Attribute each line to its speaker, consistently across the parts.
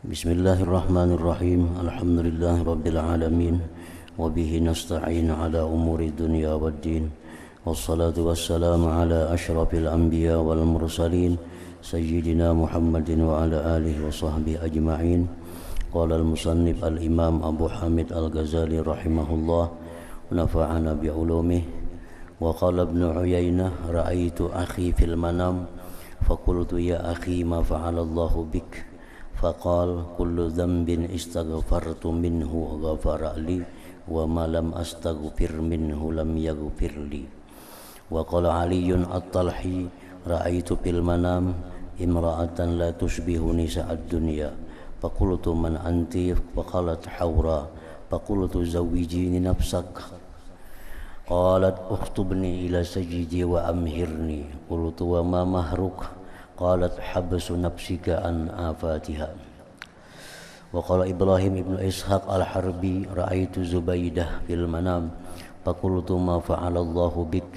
Speaker 1: Bismillahirrahmanirrahim. Alhamdulillahirabbil alamin. Wa bihi nasta'in ala umuri dunya waddin. Wassalatu wassalamu ala asyrafil anbiya wal mursalin sayyidina Muhammadin wa ala alihi wa sahbihi ajma'in. Qala al-musannif al-imam Abu Hamid al-Ghazali rahimahullah wa nafa'ana bi ulumihi. Wa qala ibn Uyainah ra'aitu akhi fil manam faqultu ya akhi ma fa'ala Allahu bik. Faqal kullu dhanbin istaghfartu minhu ghafara li wa ma lam astaghfir minhu lam yaghfir li. Wa qala Aliyun at-Talhi ra'aitu fil manam imra'atan la tushbihu nisa'ad dunya faqultu man anti faqalat hawra faqultu zawwijini nafsak qalat ukhtubni ila sayyidi wa amhirni qultu wa ma mahruk qalat habsu nafsika an afatiha. Wa qala Ibrahim ibnu Ishaq al-Harbi ra'aitu Zubaidah fil manam faqultu ma fa'ala Allahu bik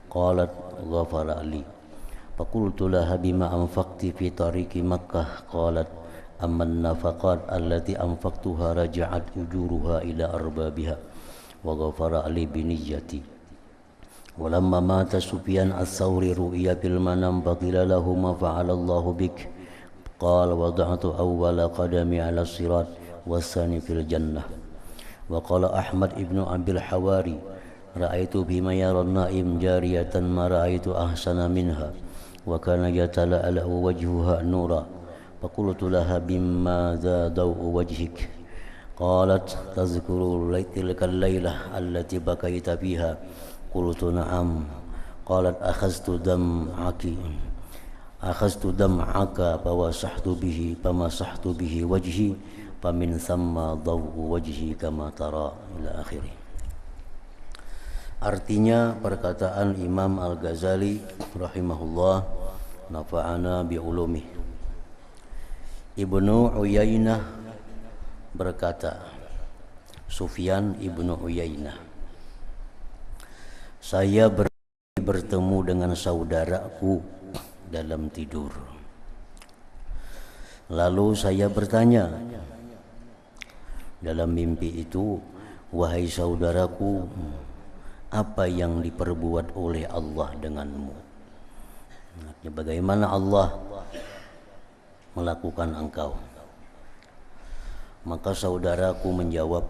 Speaker 1: qalat ghafara li faqultu laha bima anfaqti fi tariqi Makkah qalat amma an-nafaqat allati anfaqtuha raja'at ujuruha ila arbabiha wa ghafara li bi niyyati. Walamma mata Sufyan ats-Tsauri ru'ya fil manam faqila lahu ma fa'ala Allahu bik qala wada'tu awwala qadami 'ala sirat was-sani fil jannah. Wa qala Ahmad ibnu Abil Hawari ra'aitu bima yara an-na'im jariyatan ma ra'aitu ahsana minha wa kana yatala'ala wajhuha nura faqultu laha bimma za daw'u wajhik qalat tazkuru tilka al-lailah allati bakaita fiha qultu na'am qalat akhadtu dam'aka famasahtu bihi wajhi famin thamma daw'u wajhi kama tara ila akhirih. Artinya perkataan Imam Al-Ghazali rahimahullah nafa'ana bi ulumih. Ibnu Uyainah berkata, Sufyan ibnu Uyainah, saya bertemu dengan saudaraku dalam tidur. Lalu saya bertanya dalam mimpi itu, wahai saudaraku, apa yang diperbuat oleh Allah denganmu? Bagaimana Allah melakukan engkau? Maka saudaraku menjawab,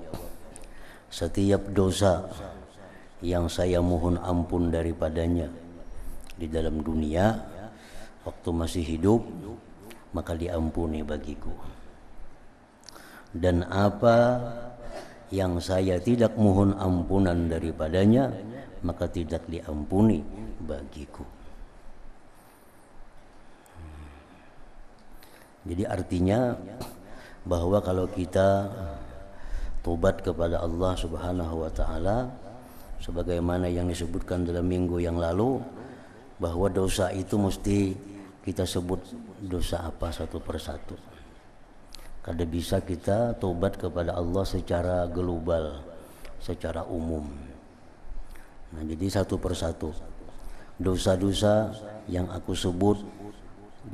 Speaker 1: setiap dosa yang saya mohon ampun daripadanya di dalam dunia waktu masih hidup maka diampuni bagiku, dan apa yang saya tidak mohon ampunan daripadanya maka tidak diampuni bagiku. Jadi artinya bahwa kalau kita tobat kepada Allah Subhanahu wa taala sebagaimana yang disebutkan dalam minggu yang lalu, bahwa dosa itu mesti kita sebut dosa apa satu persatu. Kada bisa kita tobat kepada Allah secara global, secara umum. Nah, jadi satu persatu dosa-dosa yang aku sebut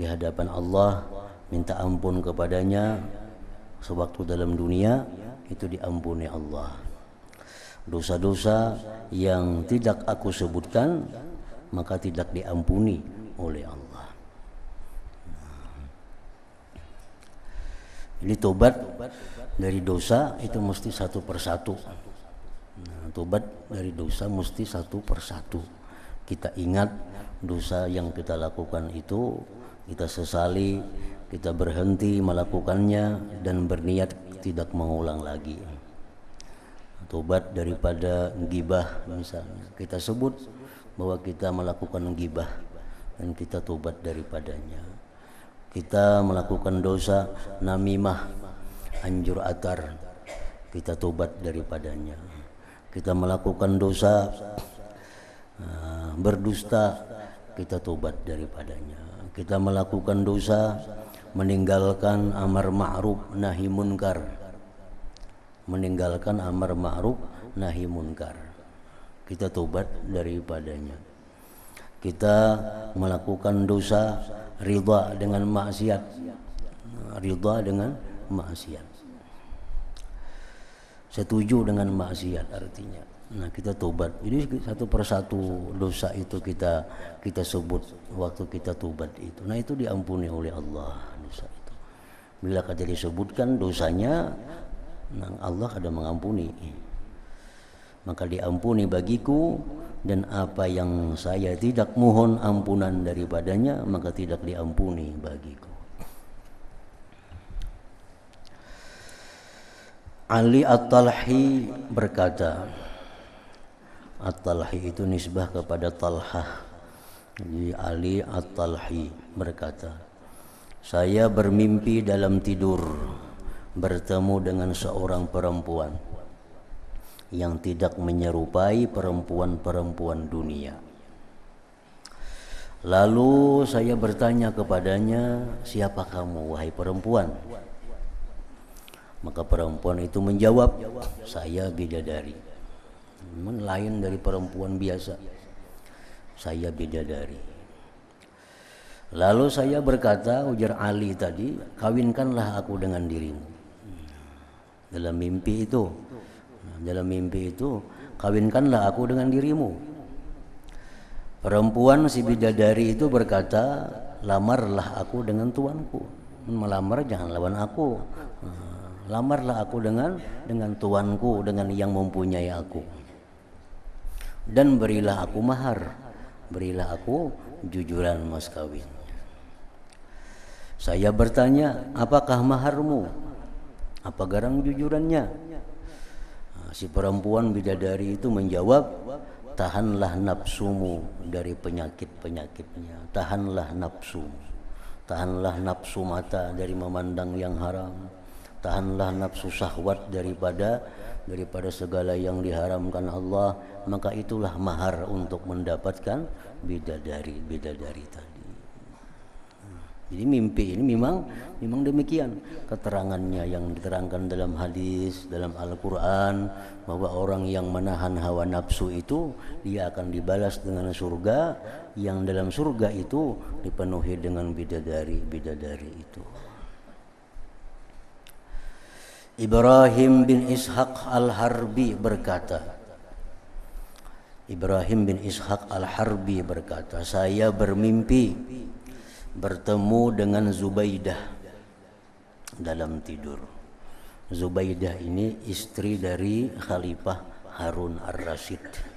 Speaker 1: di hadapan Allah, minta ampun kepadanya sewaktu dalam dunia, itu diampuni Allah. Dosa-dosa yang tidak aku sebutkan maka tidak diampuni oleh Allah. Jadi tobat dari dosa itu mesti satu persatu. Tobat dari dosa mesti satu persatu. Kita ingat dosa yang kita lakukan itu, kita sesali, kita berhenti melakukannya dan berniat tidak mengulang lagi. Tobat daripada gibah misalnya, kita sebut bahwa kita melakukan gibah dan kita tobat daripadanya. Kita melakukan dosa namimah, anjur atar, kita tobat daripadanya. Kita melakukan dosa berdusta, kita tobat daripadanya. Kita melakukan dosa meninggalkan amar ma'ruf nahi munkar, meninggalkan amar ma'ruf nahi munkar, kita tobat daripadanya. Kita melakukan dosa ridha dengan maksiat, ridha dengan maksiat. Setuju dengan maksiat artinya. Nah, kita tobat. Jadi satu persatu dosa itu kita sebut waktu kita tobat itu. Nah, itu diampuni oleh Allah dosa itu. Bila kita disebutkan dosanya, nah Allah ada mengampuni. Maka diampuni bagiku, dan apa yang saya tidak mohon ampunan daripadanya maka tidak diampuni bagiku. Ali At-Talhi berkata, At-Talhi itu nisbah kepada Talhah. Jadi Ali At-Talhi berkata, saya bermimpi dalam tidur bertemu dengan seorang perempuan yang tidak menyerupai perempuan-perempuan dunia. Lalu saya bertanya kepadanya, siapa kamu wahai perempuan? Maka perempuan itu menjawab, saya bidadari. Lain dari perempuan biasa, saya bidadari. Lalu saya berkata, ujar Ali tadi, kawinkanlah aku dengan dirimu. Dalam mimpi itu, kawinkanlah aku dengan dirimu. Perempuan si bidadari itu berkata, lamarlah aku dengan tuanku. Melamar jangan lawan aku. Lamarlah aku dengan tuanku, dengan yang mempunyai aku. Dan berilah aku mahar, berilah aku jujuran mas kawin. Saya bertanya, apakah maharmu? Apa garang jujurannya? Si perempuan bidadari itu menjawab, tahanlah nafsumu dari penyakit-penyakitnya. Tahanlah nafsu mata dari memandang yang haram. Tahanlah nafsu syahwat daripada segala yang diharamkan Allah. Maka itulah mahar untuk mendapatkan bidadari tadi. Jadi mimpi ini memang demikian keterangannya yang diterangkan dalam hadis, dalam Al-Quran, bahwa orang yang menahan hawa nafsu itu dia akan dibalas dengan surga, yang dalam surga itu dipenuhi dengan bidadari itu. Ibrahim bin Ishaq Al-Harbi berkata, saya bermimpi bertemu dengan Zubaidah dalam tidur. Zubaidah ini istri dari Khalifah Harun Ar-Rasyid.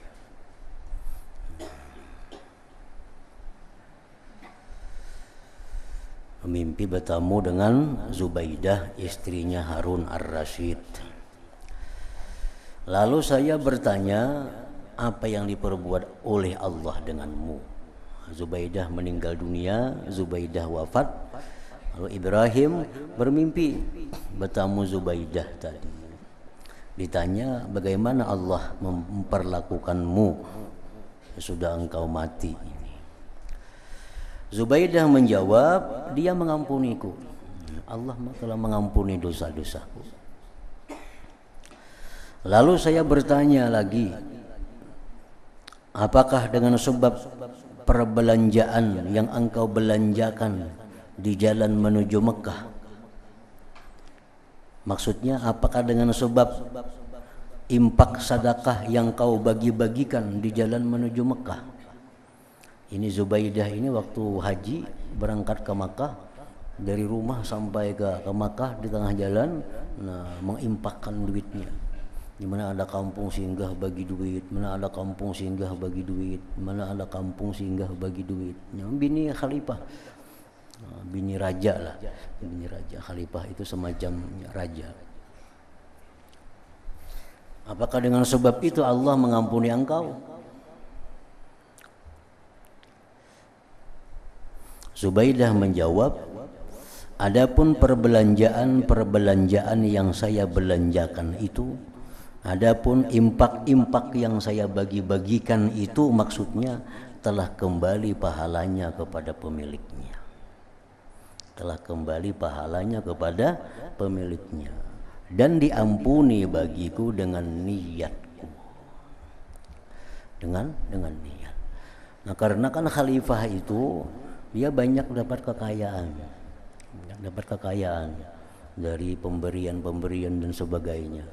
Speaker 1: Mimpi bertemu dengan Zubaidah, istrinya Harun Ar-Rasyid. Lalu saya bertanya, apa yang diperbuat oleh Allah denganmu? Zubaidah meninggal dunia, Zubaidah wafat. Lalu Ibrahim bermimpi bertemu Zubaidah tadi. Ditanya, bagaimana Allah memperlakukanmu sesudah engkau mati ini? Zubaidah menjawab, dia mengampuniku. Allah telah mengampuni dosa-dosaku. Lalu saya bertanya lagi, apakah dengan sebab perbelanjaan yang engkau belanjakan di jalan menuju Mekah? Maksudnya apakah dengan sebab impak sedekah yang kau bagi-bagikan di jalan menuju Mekah? Ini Zubaidah ini waktu haji berangkat ke Mekah, dari rumah sampai ke Mekah di tengah jalan, mengimpakkan duitnya. Di mana ada kampung singgah bagi duit, mana ada kampung singgah bagi duit, mana ada kampung singgah bagi duit. Bini khalifah, bini raja lah, bini raja. Khalifah itu semacam raja. Apakah dengan sebab itu Allah mengampuni engkau? Zubaidah menjawab, adapun perbelanjaan yang saya belanjakan itu, adapun impak yang saya bagi-bagikan itu, maksudnya telah kembali pahalanya kepada pemiliknya. Telah kembali pahalanya kepada pemiliknya. Dan diampuni bagiku dengan niatku. Dengan niat. Nah, karena kan khalifah itu dia banyak dapat kekayaan. dari pemberian-pemberian dan sebagainya.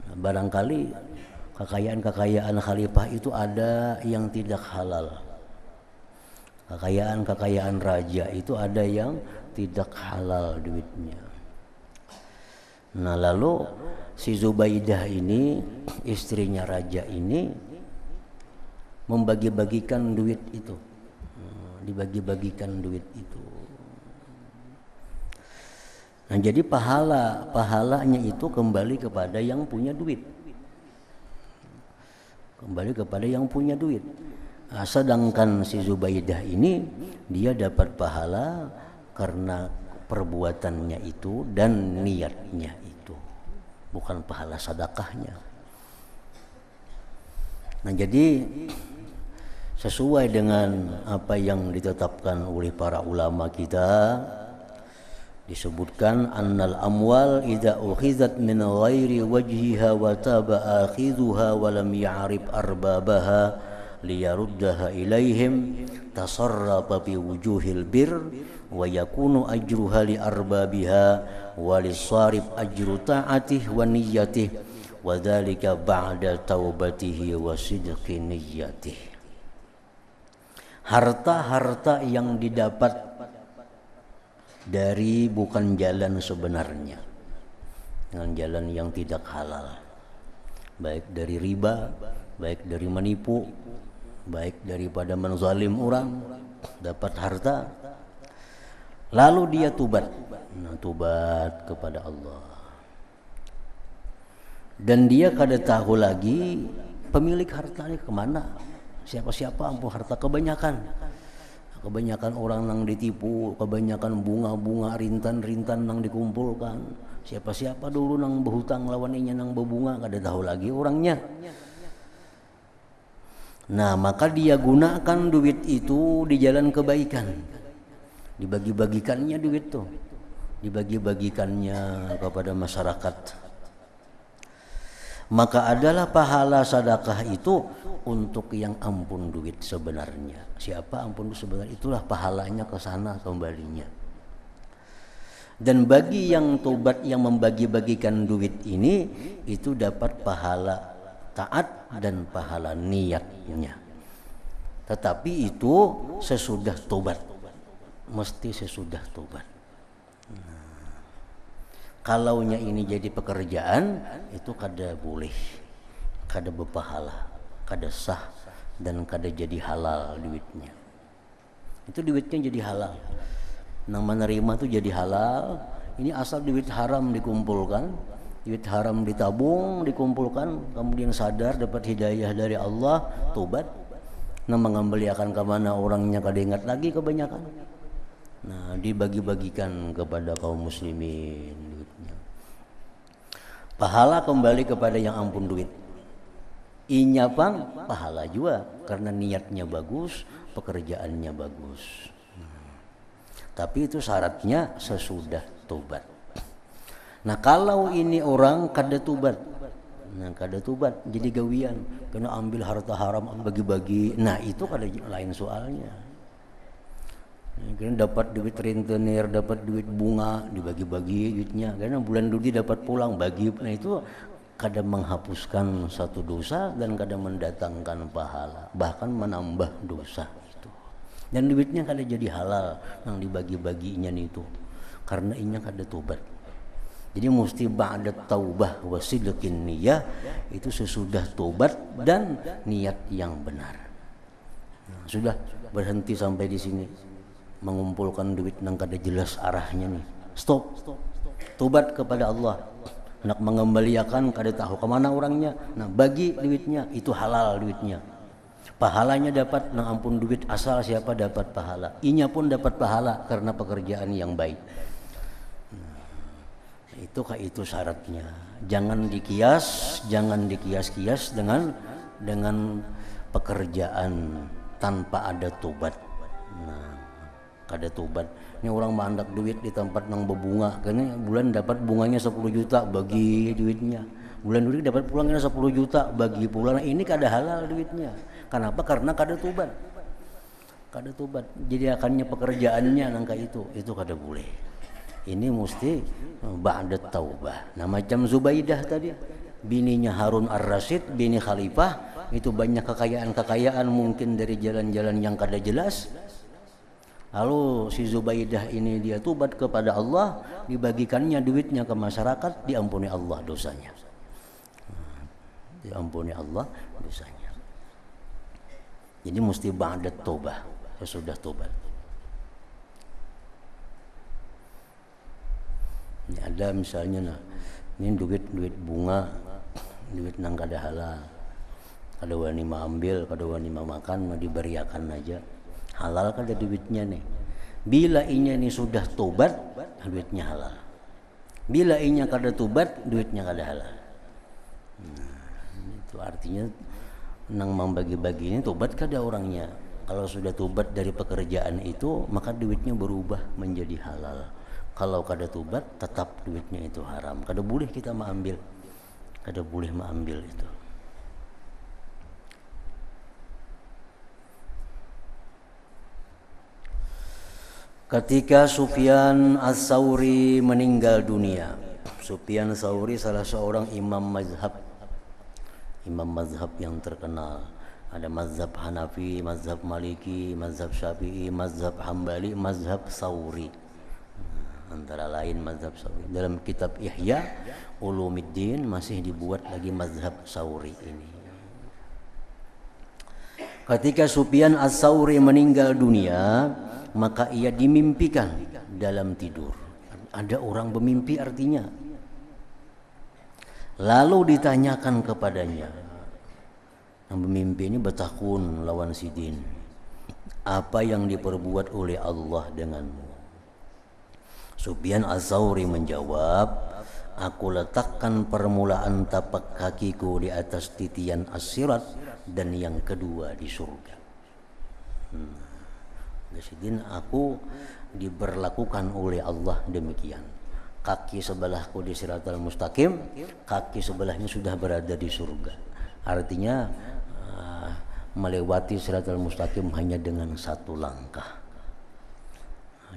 Speaker 1: Nah, barangkali kekayaan-kekayaan khalifah itu ada yang tidak halal. Kekayaan-kekayaan raja itu ada yang tidak halal duitnya. Nah, lalu si Zubaidah ini, istrinya raja ini, membagi-bagikan duit itu. Dibagi-bagikan duit itu. Nah, jadi pahalanya itu kembali kepada yang punya duit. Kembali kepada yang punya duit. Nah, sedangkan si Zubaidah ini dia dapat pahala karena perbuatannya itu dan niatnya itu, bukan pahala sedekahnya. Nah, jadi sesuai dengan apa yang ditetapkan oleh para ulama kita, disebutkan annal amwal idza ukhizat min ghairi wajhiha wa taba akhidhuha wa lam ya'rif arbabaha liyaruddaha ilaihim tasarrafa bi wujuhil bir wa yakunu ajruha li arbabiha wa lisarif ajru ta'atih wa niyyatih wa dzalika ba'da taubatihi wa sidqi niyyatih. Harta-harta yang didapat dari bukan jalan sebenarnya, dengan jalan yang tidak halal, baik dari riba, baik dari menipu, baik daripada menzalim orang, dapat harta lalu dia tubat, tubat kepada Allah, dan dia kada tahu lagi pemilik hartanya kemana, siapa-siapa ampun harta kebanyakan orang nang ditipu, kebanyakan bunga-bunga rintan-rintan nang dikumpulkan, siapa-siapa dulu nang berhutang lawan inya nang berbunga kada tahu lagi orangnya. Nah, maka dia gunakan duit itu di jalan kebaikan, dibagi-bagikannya duit itu, dibagi-bagikannya kepada masyarakat. Maka adalah pahala sedekah itu untuk yang ampun duit sebenarnya. Siapa ampun duit sebenarnya, itulah pahalanya ke sana kembalinya. Dan bagi yang tobat, yang membagi-bagikan duit ini, itu dapat pahala taat dan pahala niatnya. Tetapi itu sesudah tobat, mesti sesudah tobat. Kalaunya ini jadi pekerjaan, itu kada boleh, kada berpahala, kada sah, dan kada jadi halal duitnya. Itu duitnya jadi halal, nang menerima tuh jadi halal. Ini asal duit haram dikumpulkan, duit haram ditabung, dikumpulkan, kemudian sadar dapat hidayah dari Allah, tobat, nang mengembalikan ke mana orangnya kada ingat lagi kebanyakan. Nah, dibagi-bagikan kepada kaum muslimin. Pahala kembali kepada yang ampun duit. Inya pang pahala juga karena niatnya bagus, pekerjaannya bagus. Tapi itu syaratnya sesudah tobat. Nah, kalau ini orang kada tobat, jadi gawian, kena ambil harta haram bagi-bagi. Nah, itu kada lain soalnya. Karena dapat duit rentenir, dapat duit bunga, dibagi-bagi duitnya. Karena bulan dulu dapat pulang bagi. Nah, itu kadang menghapuskan satu dosa dan kadang mendatangkan pahala, bahkan menambah dosa itu. Dan duitnya kadang jadi halal yang dibagi-baginya itu, karena inya kada tobat. Jadi mesti ba'da taubah wa sidqin niyyah, itu sesudah tobat dan niat yang benar. Nah, sudah berhenti sampai di sini. Mengumpulkan duit nang kada jelas arahnya nih, stop, tobat kepada Allah, nak mengembalikan kada tahu kemana orangnya. Nah, bagi duitnya itu halal duitnya, pahalanya dapat, nang ampun duit asal siapa dapat pahala, inya pun dapat pahala karena pekerjaan yang baik. Nah, itu syaratnya. Jangan dikias-kias dengan pekerjaan tanpa ada tobat. Nah, kada tobat. Ini orang mandak duit di tempat nang berbunga, karena bulan dapat bunganya 10 juta bagi duitnya. Bulan dulu dapat pulangnya 10 juta bagi pulang. Ini kada halal duitnya. Kenapa? Karena kada tobat. Kada tobat. Jadi akannya pekerjaannya nangka itu kada boleh. Ini mesti ba'da taubah. Nah macam Zubaidah tadi, bininya Harun Ar-Rasyid, bini khalifah, itu banyak kekayaan-kekayaan mungkin dari jalan-jalan yang kada jelas. Lalu si Zubaidah ini dia tobat kepada Allah, dibagikannya duitnya ke masyarakat, diampuni Allah dosanya. Diampuni Allah dosanya. Jadi mesti ba'da taubah, sesudah tobat. Ini ada misalnya ini duit bunga, duit nang kada halal, kada wani ambil, kada wani makan, diberiakan aja. Halal kada duitnya nih. Bila inya nih sudah tobat, duitnya halal. Bila inya kada tobat, duitnya kada halal. Itu artinya nang membagi-bagi ini tobat kada orangnya. Kalau sudah tobat dari pekerjaan itu, maka duitnya berubah menjadi halal. Kalau kada tobat, tetap duitnya itu haram. Kada boleh kita mengambil, kada boleh mengambil itu. Ketika Sufyan Ats-Tsauri meninggal dunia, Sufyan Ats-Tsauri salah seorang imam mazhab yang terkenal. Ada mazhab Hanafi, mazhab Maliki, mazhab Syafi'i, mazhab Hambali, mazhab Tsauri. Antara lain mazhab Tsauri. Dalam kitab Ihya Ulumuddin masih dibuat lagi mazhab Tsauri ini. Ketika Sufyan Ats-Tsauri meninggal dunia, maka ia dimimpikan dalam tidur. Ada orang bermimpi artinya. Lalu ditanyakan kepadanya. Yang bermimpi ini bertakun lawan sidin. Apa yang diperbuat oleh Allah denganmu? Sufyan Ats-Tsauri menjawab, aku letakkan permulaan tapak kakiku di atas titian as-sirat dan yang kedua di surga. Sidin, aku diberlakukan oleh Allah demikian. Kaki sebelahku di Siratal Mustaqim, kaki sebelahnya sudah berada di surga. Artinya melewati Siratal Mustaqim hanya dengan satu langkah.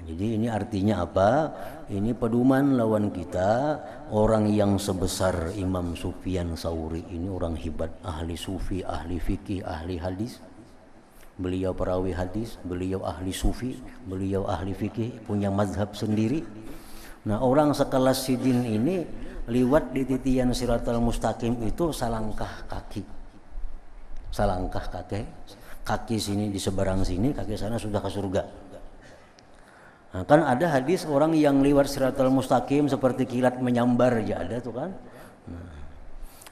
Speaker 1: Jadi ini artinya apa? Ini pedoman lawan kita. Orang yang sebesar Imam Sufyan Tsauri ini orang hebat, ahli sufi, ahli fikih, ahli hadis. Beliau perawi hadis, beliau ahli sufi, beliau ahli fikih, punya mazhab sendiri. Nah orang sekelas sidin ini liwat di titian Siratal Mustaqim itu salangkah kaki. Salangkah kaki sini di seberang sini, kaki sana sudah ke surga. Nah, kan ada hadis orang yang lewat Siratal Mustaqim seperti kilat menyambar aja ada tuh kan. Nah,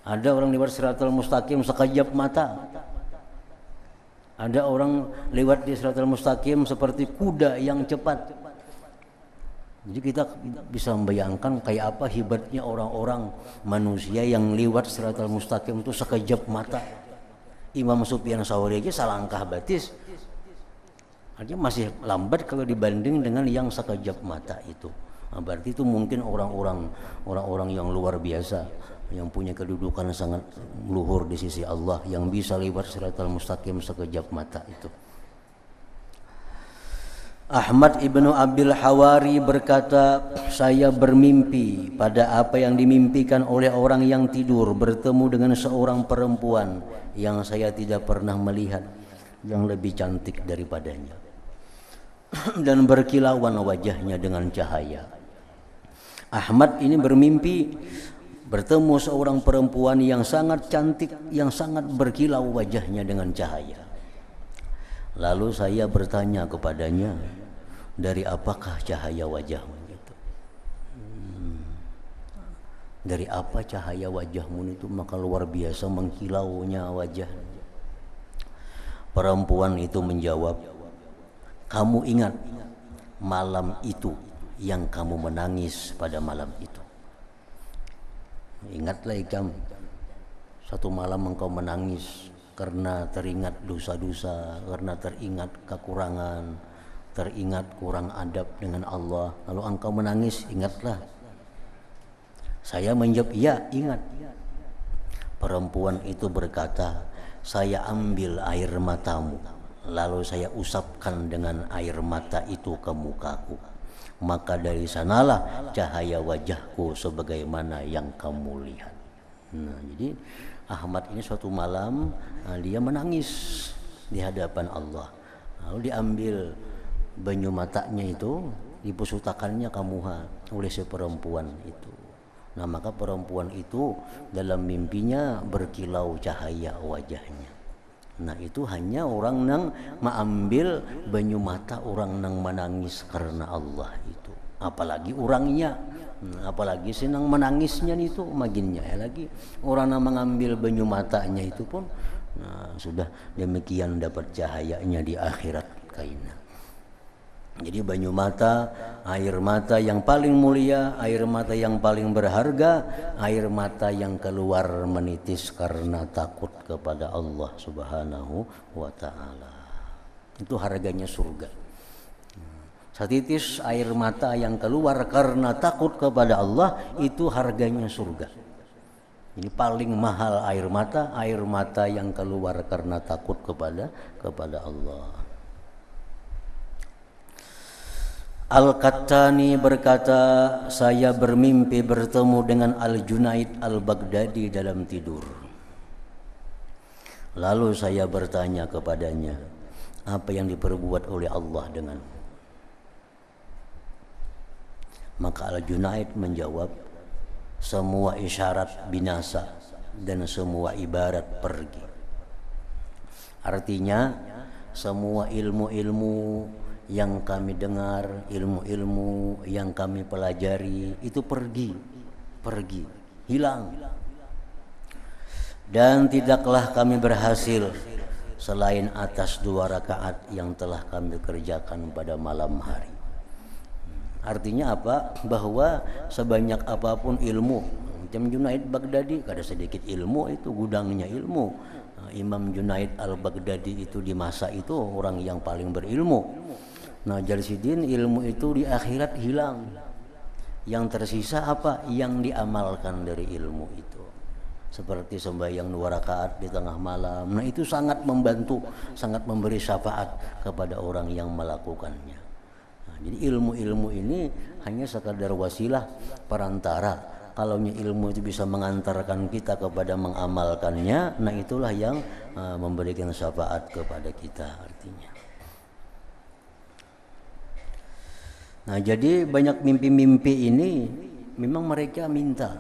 Speaker 1: ada orang lewat Siratal Mustaqim sekejap mata. Ada orang lewat di Siratal Mustaqim seperti kuda yang cepat. Jadi kita bisa membayangkan kayak apa hebatnya orang-orang manusia yang lewat Siratal Mustaqim itu sekejap mata. Imam Sufyan Tsauri aja salangkah batis. Artinya masih lambat kalau dibanding dengan yang sekejap mata itu. Nah, berarti itu mungkin orang-orang yang luar biasa, yang punya kedudukan sangat luhur di sisi Allah, yang bisa lewat Siratal Mustaqim sekejap mata itu. Ahmad ibnu Abil Hawari berkata, saya bermimpi pada apa yang dimimpikan oleh orang yang tidur, bertemu dengan seorang perempuan yang saya tidak pernah melihat yang lebih cantik daripadanya dan berkilauan wajahnya dengan cahaya. Ahmad ini bermimpi bertemu seorang perempuan yang sangat cantik, yang sangat berkilau wajahnya dengan cahaya. Lalu saya bertanya kepadanya, dari apakah cahaya wajahmu itu? Dari apa cahaya wajahmu itu? Maka luar biasa mengkilaunya wajah. Perempuan itu menjawab, kamu ingat malam itu yang kamu menangis pada malam itu? Ingatlah ikam, satu malam engkau menangis karena teringat dosa-dosa, karena teringat kekurangan, teringat kurang adab dengan Allah, lalu engkau menangis, ingatlah. Saya menjawab, iya ingat. Perempuan itu berkata, saya ambil air matamu, lalu saya usapkan dengan air mata itu ke mukaku. maka dari sanalah cahaya wajahku sebagaimana yang kamu lihat. Nah, jadi Ahmad ini suatu malam dia menangis di hadapan Allah. Lalu diambil banyu matanya itu, dipusutakannya ke muha oleh si perempuan itu. Nah, maka perempuan itu dalam mimpinya berkilau cahaya wajahnya. Nah, itu hanya orang nang mengambil banyu mata orang nang menangis karena Allah itu. Apalagi orangnya, apalagi senang menangisnya itu maginnya ya lagi orang yang mengambil banyu matanya itu pun sudah demikian dapat cahayanya di akhirat kaina. Jadi banyu mata, air mata yang paling mulia, air mata yang paling berharga, air mata yang keluar menitis karena takut kepada Allah Subhanahu wa ta'ala. Itu harganya surga. Setitis air mata yang keluar karena takut kepada Allah itu harganya surga. Ini paling mahal air mata yang keluar karena takut kepada Allah. Al-Qattani berkata, saya bermimpi bertemu dengan Al-Junaid Al-Baghdadi dalam tidur. Lalu saya bertanya kepadanya, apa yang diperbuat oleh Allah denganmu? Maka Al-Junaid menjawab, semua isyarat binasa dan semua ibarat pergi. Artinya semua ilmu-ilmu yang kami dengar, ilmu-ilmu yang kami pelajari itu pergi, hilang. Dan tidaklah kami berhasil selain atas 2 rakaat yang telah kami kerjakan pada malam hari. Artinya apa? Bahwa sebanyak apapun ilmu, macam Junaid Baghdadi, kada sedikit ilmu itu, gudangnya ilmu. Imam Junaid Al-Baghdadi itu di masa itu orang yang paling berilmu. Nah, Jalsidin ilmu itu di akhirat hilang. Yang tersisa apa? Yang diamalkan dari ilmu itu. Seperti sembahyang 2 rakaat di tengah malam. Nah, itu sangat membantu, sangat memberi syafaat kepada orang yang melakukannya. Jadi ilmu-ilmu ini hanya sekadar wasilah perantara. Kalau ilmu itu bisa mengantarkan kita kepada mengamalkannya, nah itulah yang memberikan syafaat kepada kita artinya. Nah, jadi banyak mimpi-mimpi ini memang mereka minta.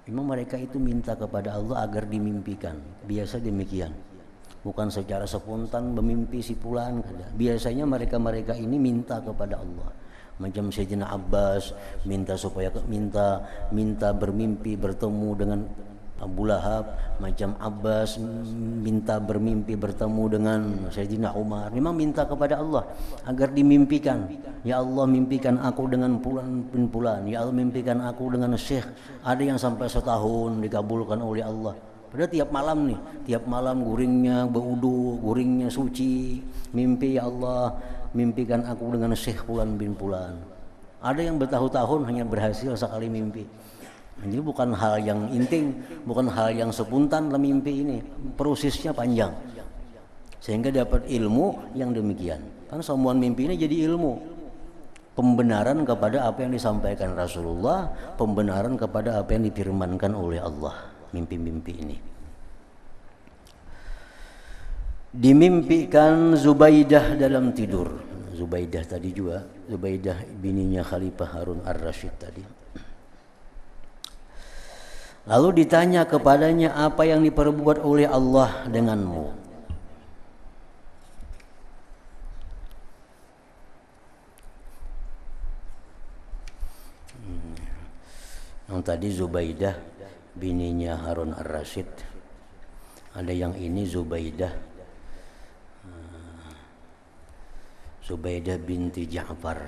Speaker 1: Memang mereka itu minta kepada Allah agar dimimpikan. Biasa demikian. Bukan secara spontan bermimpi si fulan. Biasanya mereka ini minta kepada Allah. Macam Sayyidina Abbas minta supaya minta bermimpi bertemu dengan Abu Lahab. Macam Abbas minta bermimpi bertemu dengan Sayyidina Umar. Memang minta kepada Allah agar dimimpikan. Ya Allah, mimpikan aku dengan fulan bin fulan. Ya Allah, mimpikan aku dengan syekh. Ada yang sampai setahun dikabulkan oleh Allah. Padahal tiap malam guringnya berwudu, guringnya suci, mimpi, ya Allah, mimpikan aku dengan Syekh Fulan bin Fulan. Ada yang bertahun-tahun hanya berhasil sekali mimpi. Jadi bukan hal yang inting, bukan hal yang spontan dalam mimpi ini, prosesnya panjang. Sehingga dapat ilmu yang demikian. Kan semua mimpi ini jadi ilmu. Pembenaran kepada apa yang disampaikan Rasulullah, pembenaran kepada apa yang difirmankan oleh Allah. Mimpi-mimpi ini dimimpikan Zubaidah dalam tidur. Zubaidah tadi juga, Zubaidah bininya Khalifah Harun Ar-Rasyid tadi. Lalu ditanya kepadanya, apa yang diperbuat oleh Allah denganmu? Yang tadi Zubaidah bininya Harun Ar-Rasyid. Ada yang ini Zubaidah binti Ja'far.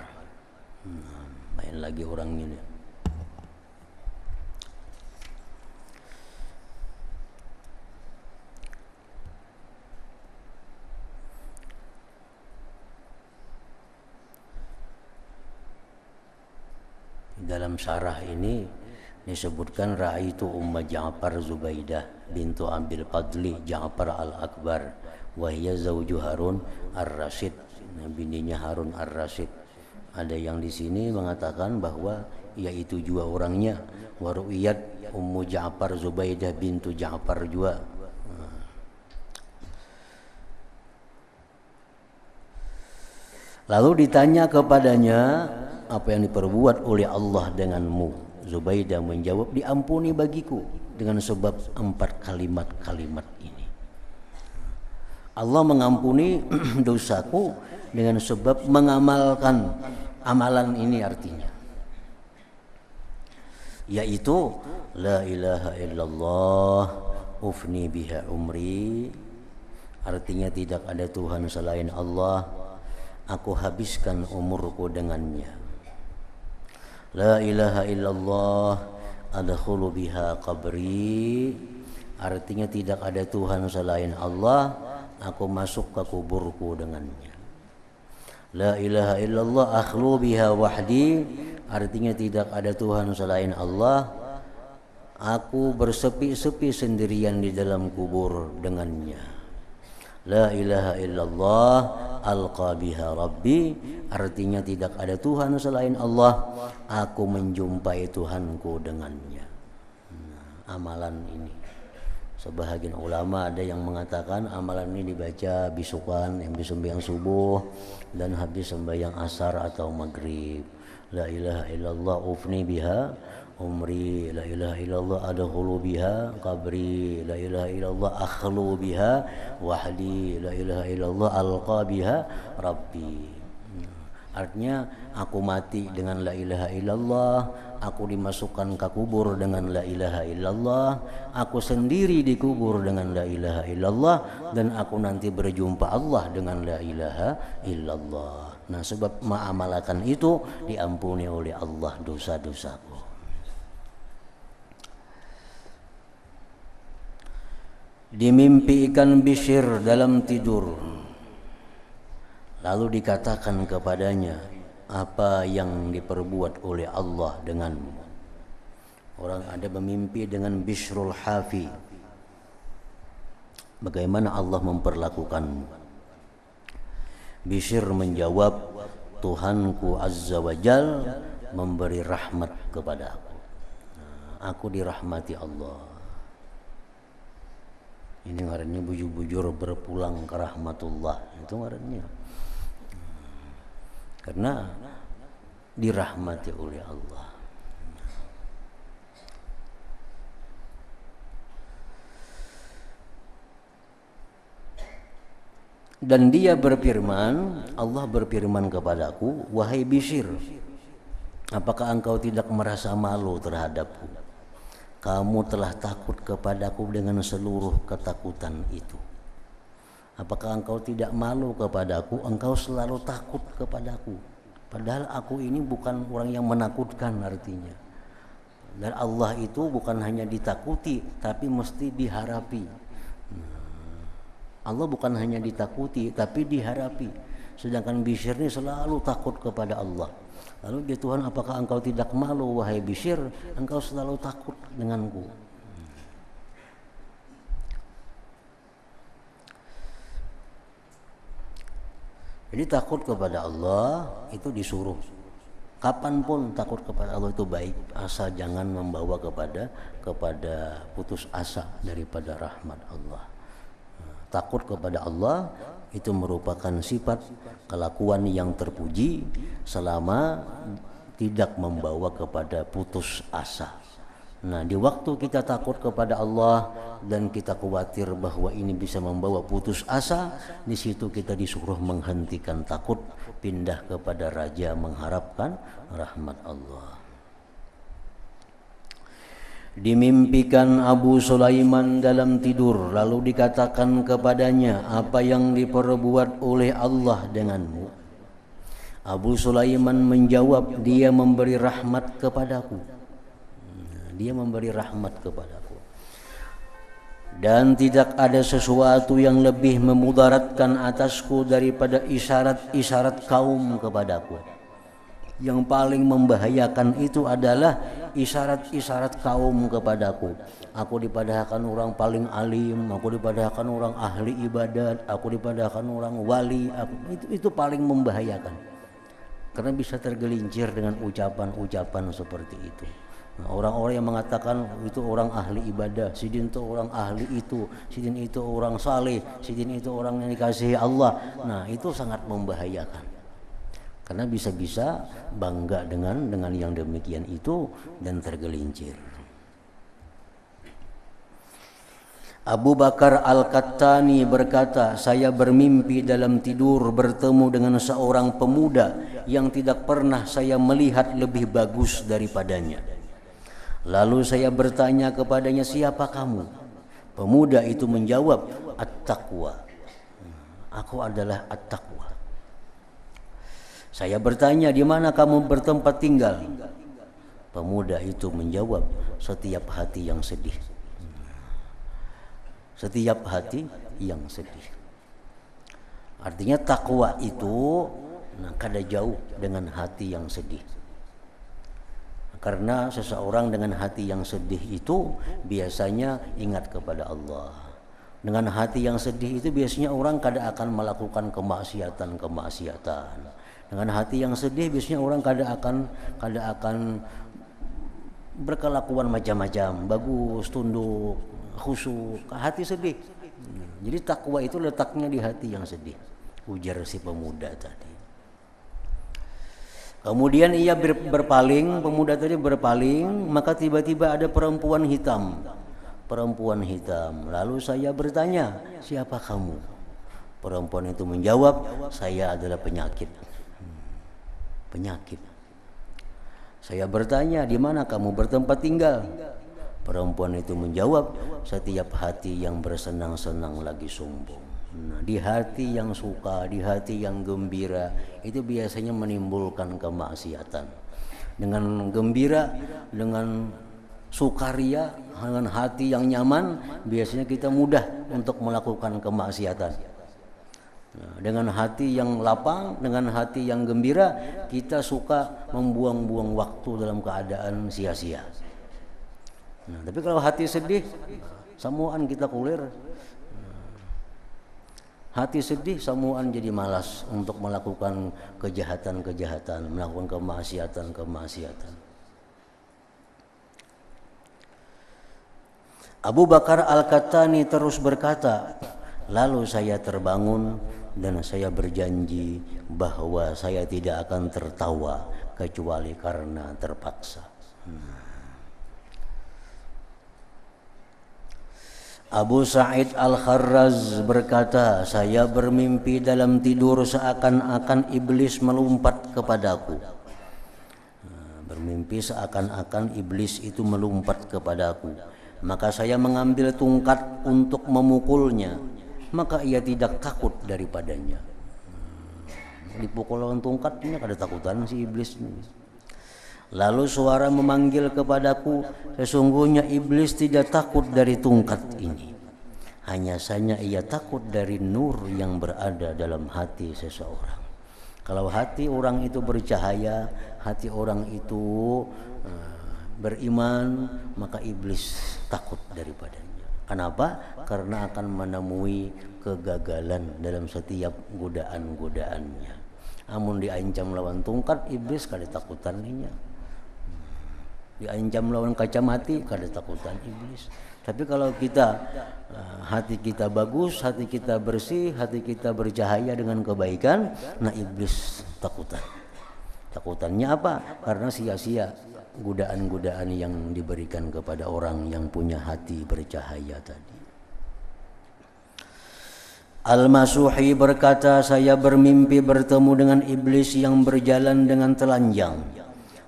Speaker 1: Main lagi orang ini. Dalam syarah ini disebutkan ra'aitu Umma Ja'far Zubaidah bintu Abil Fadli Ja'far Al-Akbar wa hiya zawju Harun Ar-Rasyid, bininya Harun Ar-Rasyid. Ada yang di sini mengatakan bahwa yaitu juga orangnya, waru'iyat Ummu Ja'far Zubaidah bintu Ja'far juga. Lalu ditanya kepadanya, apa yang diperbuat oleh Allah denganmu? Zubaidah menjawab, diampuni bagiku dengan sebab 4 kalimat-kalimat ini. Allah mengampuni dosaku dengan sebab mengamalkan amalan ini, artinya yaitu la ilaha illallah ufni biha umri, artinya tidak ada Tuhan selain Allah, aku habiskan umurku dengannya. La ilaha illallah adkhulu biha qabri, artinya tidak ada Tuhan selain Allah, aku masuk ke kuburku dengannya. La ilaha illallah akhlu biha wahdi, artinya tidak ada Tuhan selain Allah, aku bersepi-sepi sendirian di dalam kubur dengannya. La ilaha illallah alqa biha rabbi, artinya tidak ada Tuhan selain Allah, aku menjumpai Tuhanku dengannya. Amalan ini, sebahagian ulama ada yang mengatakan amalan ini dibaca bisukan yang habis sembahyang subuh dan habis sembahyang asar atau maghrib. La ilaha illallah ufni biha umri, la ilaha illallah adkhulu biha qabri, la ilaha illallah akhlu biha wahdi, la ilaha illallah alqa biha rabbi. Artinya aku mati dengan la ilaha illallah, aku dimasukkan ke kubur dengan la ilaha illallah, aku sendiri dikubur dengan la ilaha illallah, dan aku nanti berjumpa Allah dengan la ilaha illallah. Nah, sebab mengamalkan itu diampuni oleh Allah dosa-dosaku. Dimimpi ikan Bishr dalam tidur, lalu dikatakan kepadanya, apa yang diperbuat oleh Allah denganmu? Orang ada memimpi dengan Bishrul Hafi, bagaimana Allah memperlakukanmu? Bishr menjawab, Tuhanku Azza wa Jal memberi rahmat kepada aku. Aku dirahmati Allah. Ini ngarannya bujur-bujur berpulang ke rahmatullah, itu ngarannya. Karena dirahmati oleh Allah. Dan dia berfirman, Allah berfirman kepadaku, wahai Bishr, apakah engkau tidak merasa malu terhadapku? Kamu telah takut kepadaku dengan seluruh ketakutan itu. Apakah engkau tidak malu kepadaku? Engkau selalu takut kepadaku. Padahal aku ini bukan orang yang menakutkan, artinya. Dan Allah itu bukan hanya ditakuti, tapi mesti diharapi. Allah bukan hanya ditakuti, tapi diharapi. Sedangkan Bishr ini selalu takut kepada Allah. Lalu dia, Tuhan, apakah engkau tidak malu wahai Bishr? Engkau selalu takut denganku. Jadi takut kepada Allah itu disuruh. Kapanpun takut kepada Allah itu baik, asal jangan membawa kepada putus asa daripada rahmat Allah. Takut kepada Allah itu merupakan sifat kelakuan yang terpuji selama tidak membawa kepada putus asa. Nah, di waktu kita takut kepada Allah dan kita khawatir bahwa ini bisa membawa putus asa, di situ kita disuruh menghentikan takut, pindah kepada raja mengharapkan rahmat Allah. Dimimpikan Abu Sulaiman dalam tidur, lalu dikatakan kepadanya, apa yang diperbuat oleh Allah denganmu? Abu Sulaiman menjawab, dia memberi rahmat kepadaku. Dia memberi rahmat kepadaku. Dan tidak ada sesuatu yang lebih memudaratkan atasku daripada isyarat-isyarat kaum kepadaku. Yang paling membahayakan itu adalah isyarat-isyarat kaum kepadaku. Aku dipadahkan orang paling alim, aku dipadahkan orang ahli ibadat, aku dipadahkan orang wali, itu paling membahayakan. karena bisa tergelincir dengan ucapan-ucapan seperti itu. Nah, orang-orang yang mengatakan itu orang ahli ibadah, sidin itu orang ahli itu, sidin itu orang saleh, sidin itu orang yang dikasihi Allah. Nah, itu sangat membahayakan. Karena bisa-bisa bangga dengan yang demikian itu dan tergelincir. Abu Bakar Al-Qattani berkata, saya bermimpi dalam tidur bertemu dengan seorang pemuda yang tidak pernah saya melihat lebih bagus daripadanya. Lalu saya bertanya kepadanya, siapa kamu? Pemuda itu menjawab, At-Taqwa. Aku adalah At-Taqwa. Saya bertanya, di mana kamu bertempat tinggal? Pemuda itu menjawab, setiap hati yang sedih. Setiap hati yang sedih. Artinya takwa itu kada jauh dengan hati yang sedih. Karena seseorang dengan hati yang sedih itu biasanya ingat kepada Allah. Dengan hati yang sedih itu biasanya orang kada akan melakukan kemaksiatan. Dengan hati yang sedih biasanya orang kada akan berkelakuan macam-macam, bagus, tunduk, khusyuk, hati sedih. Jadi takwa itu letaknya di hati yang sedih, ujar si pemuda tadi. Kemudian ia berpaling, pemuda tadi berpaling, maka tiba-tiba ada perempuan hitam. Lalu saya bertanya, siapa kamu? Perempuan itu menjawab, saya adalah penyakit. Saya bertanya, di mana kamu bertempat tinggal? Perempuan itu menjawab, setiap hati yang bersenang-senang lagi sombong. Nah, di hati yang suka, di hati yang gembira, itu biasanya menimbulkan kemaksiatan. Dengan gembira, dengan sukaria, dengan hati yang nyaman, biasanya kita mudah untuk melakukan kemaksiatan. Nah, dengan hati yang lapang, dengan hati yang gembira, kita suka membuang-buang waktu dalam keadaan sia-sia. Nah, tapi kalau hati sedih, samuan kita kulir. Hati sedih, samuan jadi malas untuk melakukan kejahatan-kejahatan, melakukan kemaksiatan. Abu Bakar Al-Qattani terus berkata, lalu saya terbangun dan saya berjanji bahwa saya tidak akan tertawa kecuali karena terpaksa. Abu Sa'id Al-Kharraz berkata, saya bermimpi dalam tidur seakan-akan iblis melompat kepadaku. Bermimpi seakan-akan iblis itu melompat kepadaku. Maka saya mengambil tungkat untuk memukulnya. Maka ia tidak takut daripadanya. Dipukul dengan tungkatnya kada takutan si iblis ini. Lalu suara memanggil kepadaku, sesungguhnya iblis tidak takut dari tungkat ini. Hanya saja ia takut dari nur yang berada dalam hati seseorang. Kalau hati orang itu bercahaya, hati orang itu beriman, maka iblis takut daripadanya. Kenapa? Karena akan menemui kegagalan dalam setiap godaan-godaannya. Amun diancam lawan tungkat, iblis kada takutan ninya. Diancam lawan kacamati, kada takutan iblis. Tapi kalau kita hati kita bagus, hati kita bersih, hati kita bercahaya dengan kebaikan, nah iblis takutan. Takutannya apa? Karena sia-sia godaan-godaan yang diberikan kepada orang yang punya hati bercahaya tadi. Al-Masuhi berkata, saya bermimpi bertemu dengan iblis yang berjalan dengan telanjang.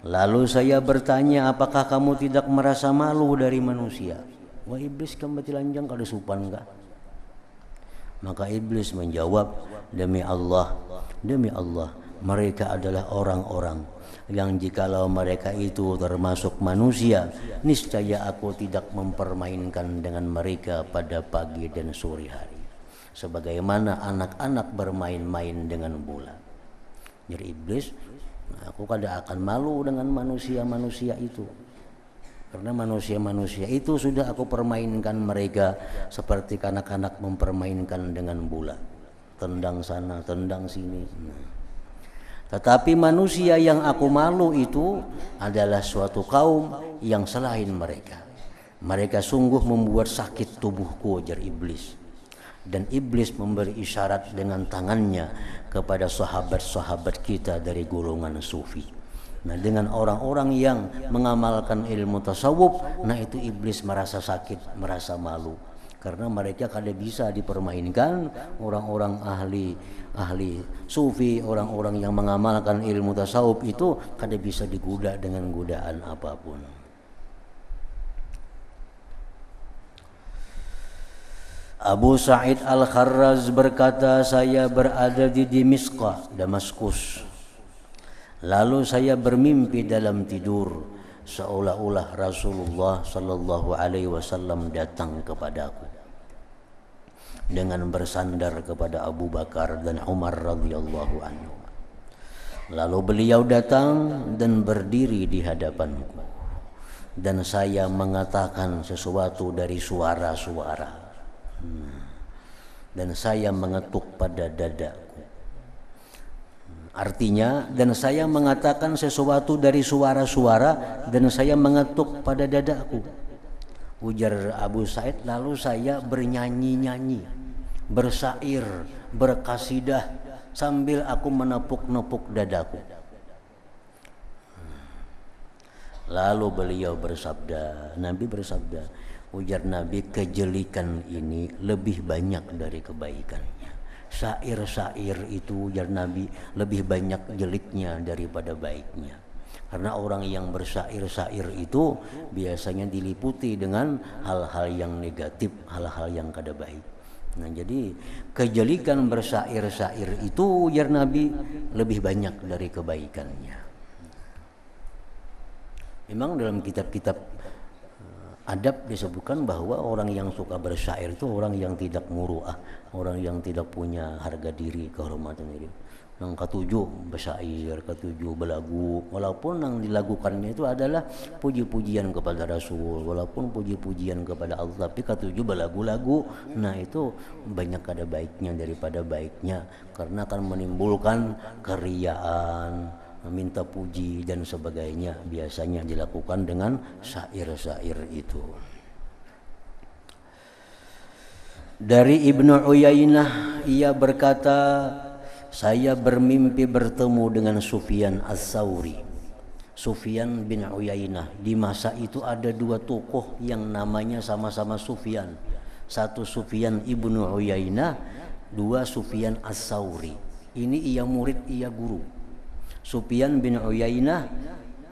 Speaker 1: Lalu saya bertanya, apakah kamu tidak merasa malu dari manusia? Wah, iblis kamu telanjang kada supan enggak? Maka iblis menjawab, demi Allah, mereka adalah orang-orang yang jikalau mereka itu termasuk manusia, niscaya aku tidak mempermainkan dengan mereka pada pagi dan sore hari, sebagaimana anak-anak bermain-main dengan bola. Jadi iblis, aku kada akan malu dengan manusia-manusia itu, karena manusia-manusia itu sudah aku permainkan mereka seperti kanak-kanak mempermainkan dengan bola, tendang sana, tendang sini. Tetapi manusia yang aku malu itu adalah suatu kaum yang selain mereka. Mereka sungguh membuat sakit tubuhku, ujar iblis. Dan iblis memberi isyarat dengan tangannya kepada sahabat-sahabat kita dari golongan sufi. Nah, dengan orang-orang yang mengamalkan ilmu tasawuf, nah itu iblis merasa sakit, merasa malu. Karena mereka kada bisa dipermainkan, orang-orang ahli sufi, orang-orang yang mengamalkan ilmu tasawuf itu kada bisa digoda dengan godaan apapun. Abu Sa'id Al-Kharraz berkata, saya berada di Damaskus. Lalu saya bermimpi dalam tidur, seolah-olah Rasulullah sallallahu alaihi wasallam datang kepadaku dengan bersandar kepada Abu Bakar dan Umar radhiyallahu anhu. Lalu beliau datang dan berdiri di hadapanku, dan saya mengatakan sesuatu dari suara-suara. Dan saya mengetuk pada dadaku. Artinya, dan saya mengatakan sesuatu dari suara-suara dan saya mengetuk pada dadaku. Ujar Abu Sa'id, lalu saya bernyanyi-nyanyi, bersair, berkasidah sambil aku menepuk-nepuk dadaku. Lalu beliau bersabda, Nabi bersabda, ujar Nabi, kejelikan ini lebih banyak dari kebaikannya. Syair-syair itu, ujar Nabi, lebih banyak jeliknya daripada baiknya. Karena orang yang bersyair-syair itu biasanya diliputi dengan hal-hal yang negatif, hal-hal yang kada baik. Nah, jadi kejelikan bersyair-syair itu, ujar Nabi, lebih banyak dari kebaikannya. Memang dalam kitab-kitab adab disebutkan bahwa orang yang suka bersyair itu orang yang tidak muru'ah, orang yang tidak punya harga diri, kehormatan diri. Yang ketujuh bersyair, ketujuh belagu, walaupun yang dilakukannya itu adalah puji-pujian kepada Rasul, walaupun puji-pujian kepada Allah, tapi ketujuh belagu-lagu, nah itu banyak ada baiknya daripada baiknya, karena akan menimbulkan keriaan, minta puji dan sebagainya, biasanya dilakukan dengan syair-syair itu. Dari Ibnu Uyainah, ia berkata, saya bermimpi bertemu dengan Sufyan Ats-Tsauri. Sufyan bin Uyainah, di masa itu ada dua tokoh yang namanya sama-sama Sufyan. Satu Sufyan ibnu Uyainah, dua Sufyan Ats-Tsauri. Ini ia murid, ia guru. Sufyan bin Uyainah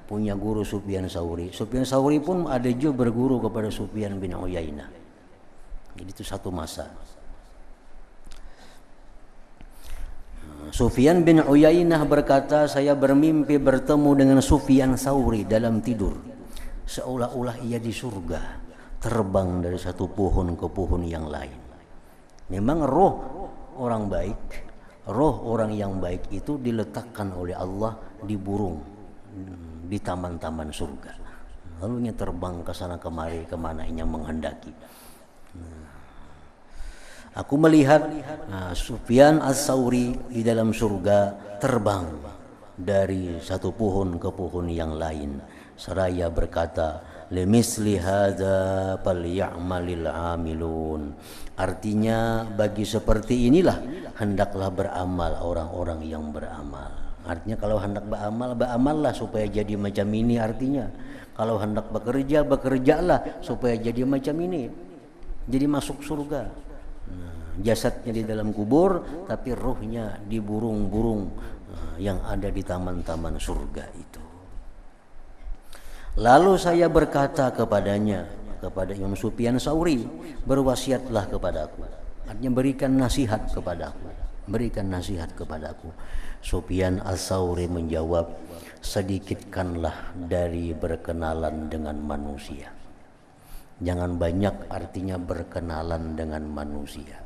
Speaker 1: punya guru Sufyan Tsauri. Sufyan Tsauri pun ada juga berguru kepada Sufyan bin Uyainah. Jadi itu satu masa. Sufyan bin Uyainah berkata, saya bermimpi bertemu dengan Sufyan Tsauri dalam tidur. Seolah-olah ia di surga, terbang dari satu pohon ke pohon yang lain. Memang roh orang baik, roh orang yang baik itu diletakkan oleh Allah di burung, di taman-taman surga. Lalu ia terbang ke sana kemari kemana ia menghendaki. Aku melihat Sufyan Ats-Tsauri di dalam surga terbang dari satu pohon ke pohon yang lain. Seraya berkata, limisli hadza falyamalil amilun. Artinya bagi seperti inilah hendaklah beramal orang-orang yang beramal. Artinya kalau hendak beramal, beramallah supaya jadi macam ini artinya. Kalau hendak bekerja, bekerjalah supaya jadi macam ini. Jadi masuk surga. Jasadnya di dalam kubur, tapi ruhnya di burung-burung yang ada di taman-taman surga itu. Lalu saya berkata kepadanya, kepada Imam Sufyan Tsauri, berwasiatlah kepadaku. Artinya berikan nasihat kepadaku, berikan nasihat kepadaku. Sufyan Ats-Tsauri menjawab, sedikitkanlah dari berkenalan dengan manusia. Jangan banyak, artinya berkenalan dengan manusia.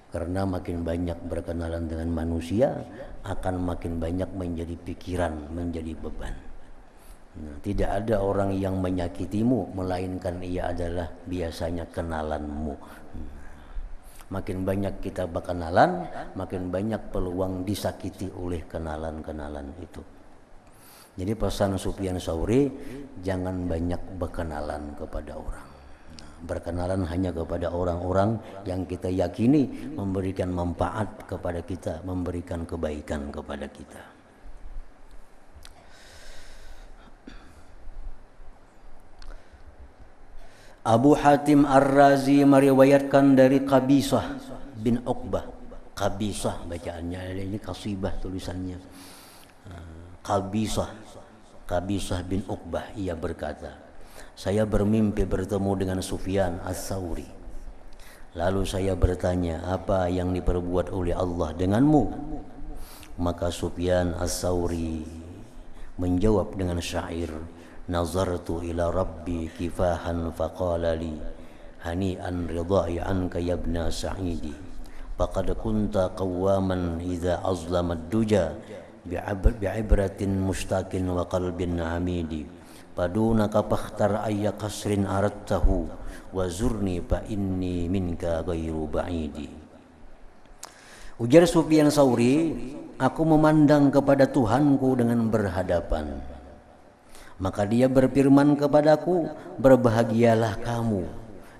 Speaker 1: Karena makin banyak berkenalan dengan manusia, akan makin banyak menjadi pikiran, menjadi beban. Nah, tidak ada orang yang menyakitimu, melainkan ia adalah biasanya kenalanmu. Makin banyak kita berkenalan, makin banyak peluang disakiti oleh kenalan-kenalan itu. Jadi pesan Sufyan Tsauri, jangan banyak berkenalan kepada orang. Berkenalan hanya kepada orang-orang yang kita yakini memberikan manfaat kepada kita, memberikan kebaikan kepada kita. Abu Hatim Ar-Razi meriwayatkan dari Qabisah bin Uqbah. Qabisah bacaannya, ini Qasibah tulisannya. Qabisah bin Uqbah, ia berkata, saya bermimpi bertemu dengan Sufyan Ats-Tsauri. Lalu saya bertanya, apa yang diperbuat oleh Allah denganmu? Maka Sufyan Ats-Tsauri menjawab dengan syair, nazartu ila rabbi kifahan faqala li hani'an ridha'i anka ya ibna sa'idi faqad kunta qawwaman idza azlama ad-duja bi'ibratin mustaqin wa qalbin hamidi padunaka fakhtar ayya qasrin aradtahu wa zurni fa inni minka ghairu ba'idi. Ujar Sufyan Tsauri, aku memandang kepada Tuhanku dengan berhadapan. Maka dia berfirman kepadaku, berbahagialah kamu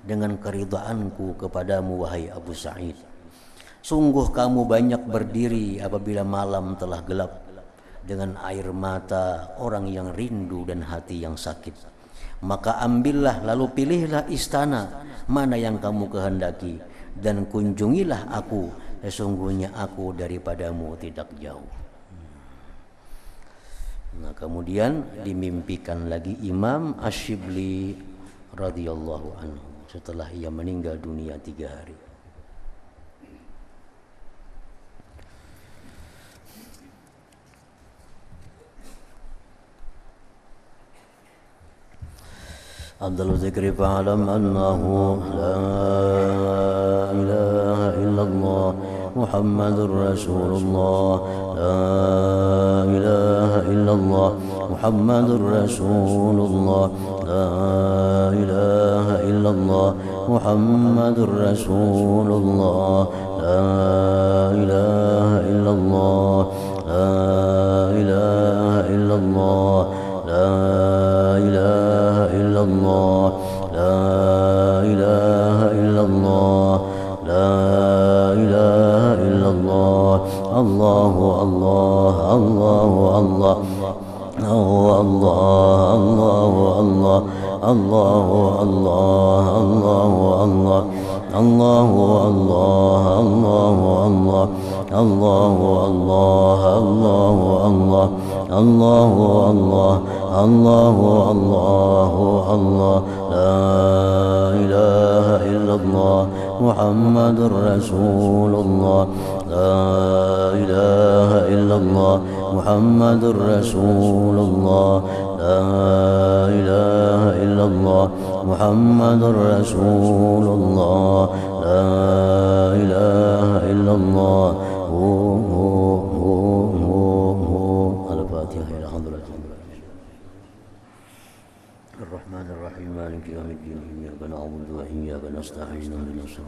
Speaker 1: dengan keridhaanku kepadamu wahai Abu Sa'id. Sungguh kamu banyak berdiri apabila malam telah gelap dengan air mata orang yang rindu dan hati yang sakit. Maka ambillah lalu pilihlah istana mana yang kamu kehendaki dan kunjungilah aku, sesungguhnya aku daripadamu tidak jauh. Nah, kemudian dimimpikan lagi Imam Asy-Syibli radhiyallahu anhu setelah ia meninggal dunia 3 hari. Afdhalu dzikri fa'lam annahu la ilaha illallah Muhammadur Rasulullah la ilaha illallah Muhammadur Rasulullah la ilaha illallah Muhammadur Rasulullah la ilaha illallah la ilaha illallah la ilaha illallah la ilaha illallah la ilaha illallah Allahu Allah Allahu Allah Allahu Allah Allahu Allah Allahu Allah Allahu Allah Allahu Allah Allahu Allah Allahu Allah Allahu Allah Allahu Allahu Allah la ilaha illallah Muhammadur Rasulullah la ilaha illallah Muhammadur Rasulullah la ilaha illallah Muhammadur Rasulullah la ilaha illallah Al-Fatihah ila hadratin Ar-Rahman Ar-Rahim Maliki yaumiddin iyyaka na'budu wa iyyaka nasta'in ihdinas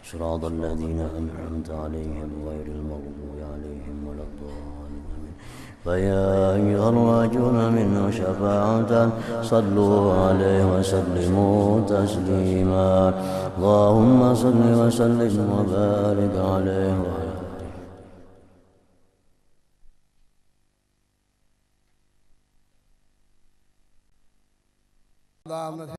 Speaker 1: siratal ladzina an'amta 'alaihim ghairil maghdubi 'alaihim waladdallin فيا أيها الراجون منه شفاعة صلوا عليه وسلموا تسليما اللهم صل وسلم وبارك عليه وعلى